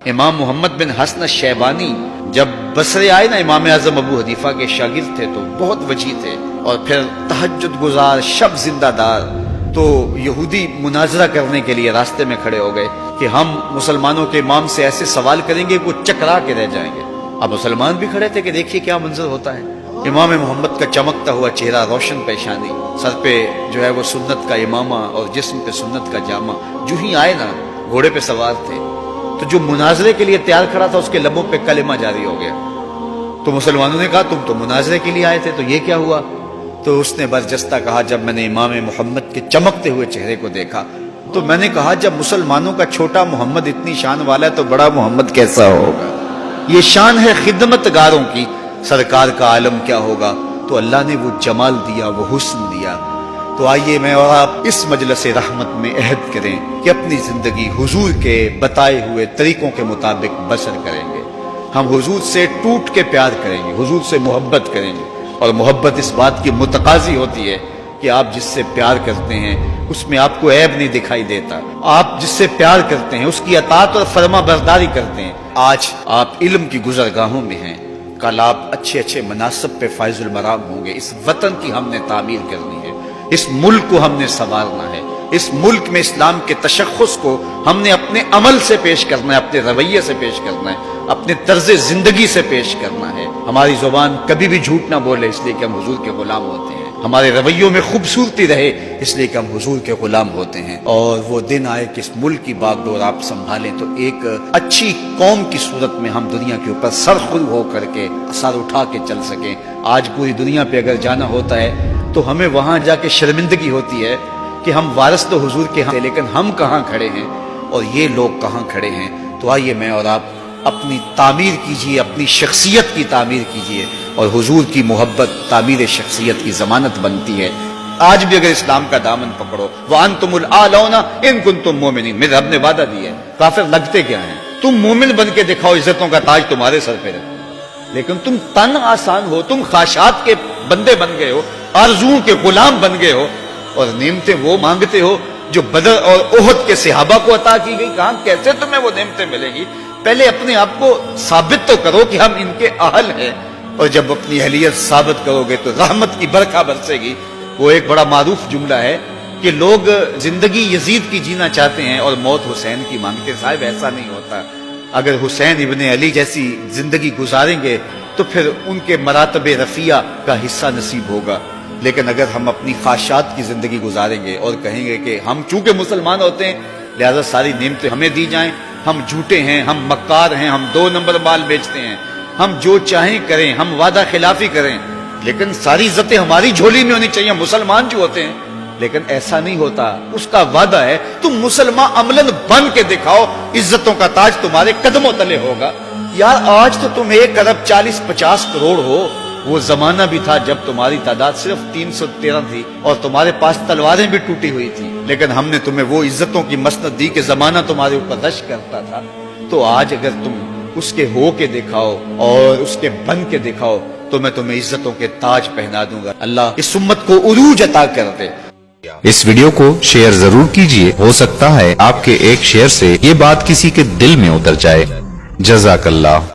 امام محمد بن حسن الشیبانی جب بصرے آئے نا، امام اعظم ابو حنیفہ کے شاگرد تھے، تو بہت وجیح تھے اور پھر تہجد گزار، شب زندہ دار. تو یہودی مناظرہ کرنے کے لیے راستے میں کھڑے ہو گئے کہ ہم مسلمانوں کے امام سے ایسے سوال کریں گے کہ وہ چکرا کے رہ جائیں گے. اب مسلمان بھی کھڑے تھے کہ دیکھیے کیا منظر ہوتا ہے. امام محمد کا چمکتا ہوا چہرہ، روشن پیشانی، سر پہ جو ہے وہ سنت کا امامہ اور جسم پہ سنت کا جامہ. جو ہی آئے نا، گھوڑے پہ سوار تھے، تو جو مناظرے کے لیے تیار کھڑا تھا اس کے لبوں پہ کلمہ جاری ہو گیا. تو مسلمانوں نے کہا تم تو مناظرے کے لیے آئے تھے، تو یہ کیا ہوا؟ تو اس نے برجستہ کہا جب میں نے امام محمد کے چمکتے ہوئے چہرے کو دیکھا تو میں نے کہا جب مسلمانوں کا چھوٹا محمد اتنی شان والا ہے تو بڑا محمد کیسا ہوگا؟ یہ شان ہے خدمت گاروں کی، سرکار کا عالم کیا ہوگا؟ تو اللہ نے وہ جمال دیا، وہ حسن دیا. تو آئیے میں اور آپ اس مجلس رحمت میں عہد کریں کہ اپنی زندگی حضور کے بتائے ہوئے طریقوں کے مطابق بسر کریں گے. ہم حضور سے ٹوٹ کے پیار کریں گے، حضور سے محبت کریں گے. اور محبت اس بات کی متقاضی ہوتی ہے کہ آپ جس سے پیار کرتے ہیں اس میں آپ کو عیب نہیں دکھائی دیتا. آپ جس سے پیار کرتے ہیں اس کی اطاعت اور فرما برداری کرتے ہیں. آج آپ علم کی گزرگاہوں میں ہیں، کل آپ اچھے اچھے مناصب پہ فائز المرام ہوں گے. اس وطن کی ہم نے تعمیر کرنی ہے، اس ملک کو ہم نے سنوارنا ہے. اس ملک میں اسلام کے تشخص کو ہم نے اپنے عمل سے پیش کرنا ہے، اپنے رویے سے پیش کرنا ہے، اپنے طرز زندگی سے پیش کرنا ہے. ہماری زبان کبھی بھی جھوٹ نہ بولے اس لیے کہ ہم حضور کے غلام ہوتے ہیں. ہمارے رویوں میں خوبصورتی رہے اس لیے کہ ہم حضور کے غلام ہوتے ہیں. اور وہ دن آئے کہ اس ملک کی باغ ڈور آپ سنبھالیں تو ایک اچھی قوم کی صورت میں ہم دنیا کے اوپر سرخرو ہو کر کے سر اٹھا کے چل سکیں. آج پوری دنیا پہ اگر جانا ہوتا ہے تو ہمیں وہاں جا کے شرمندگی ہوتی ہے کہ ہم وارث تو حضور کے ہیں لیکن ہم کہاں کھڑے ہیں اور یہ لوگ کہاں کھڑے ہیں. تو آئیے میں اور آپ اپنی تعمیر کیجئے، اپنی شخصیت کی تعمیر کیجئے، اور حضور کی محبت تعمیر شخصیت کی ضمانت بنتی ہے. آج بھی اگر اسلام کا دامن پکڑو، وَأَنْتُمُ الْأَعْلَوْنَ إِن كُنتُم مُؤْمِنِينَ، میرے رب نے وعدہ دیا ہے. کافر لگتے کیا ہیں؟ تم مومن بن کے دکھاؤ، عزتوں کا تاج تمہارے سر پہ رہے. لیکن تم تن آسان ہو، تم خواہشات کے بندے بن گئے ہو، آرزوؤں کے غلام بن گئے ہو، اور نعمتیں وہ مانگتے ہو جو بدر اور احد کے صحابہ کو عطا کی گئی. کہاں کیسے تمہیں وہ نعمتیں ملیں گی؟ پہلے اپنے آپ کو ثابت تو کرو کہ ہم ان کے اہل ہیں، اور جب اپنی اہلیت ثابت کرو گے تو رحمت کی برکھا برسے گی. وہ ایک بڑا معروف جملہ ہے کہ لوگ زندگی یزید کی جینا چاہتے ہیں اور موت حسین کی مانگتے. صاحب ایسا نہیں ہوتا. اگر حسین ابن علی جیسی زندگی گزاریں گے تو پھر ان کے مراتب رفیع کا حصہ نصیب ہوگا. لیکن اگر ہم اپنی خواہشات کی زندگی گزاریں گے اور کہیں گے کہ ہم چونکہ مسلمان ہوتے ہیں لہذا ساری نعمتیں ہمیں دی جائیں، ہم جھوٹے ہیں، ہم مکار ہیں، ہم 2 نمبر مال بیچتے ہیں، ہم جو چاہیں کریں، ہم وعدہ خلافی کریں، لیکن ساری عزتیں ہماری جھولی میں ہونی چاہیے، مسلمان جو ہوتے ہیں. لیکن ایسا نہیں ہوتا. اس کا وعدہ ہے تم مسلمان عملاً بن کے دکھاؤ، عزتوں کا تاج تمہارے قدموں تلے ہوگا. یار آج تو تم 1 ارب 40-50 کروڑ ہو. وہ زمانہ بھی تھا جب تمہاری تعداد صرف 313 تھی اور تمہارے پاس تلواریں بھی ٹوٹی ہوئی تھی، لیکن ہم نے تمہیں وہ عزتوں کی مسند دی کہ زمانہ تمہارے اوپر رش کرتا تھا. تو آج اگر تم اس کے ہو کے دکھاؤ اور اس کے بن کے دکھاؤ تو میں تمہیں عزتوں کے تاج پہنا دوں گا. اللہ اس امت کو عروج عطا کر دے. اس ویڈیو کو شیئر ضرور کیجئے، ہو سکتا ہے آپ کے ایک شیئر سے یہ بات کسی کے دل میں اتر جائے. جزاک اللہ.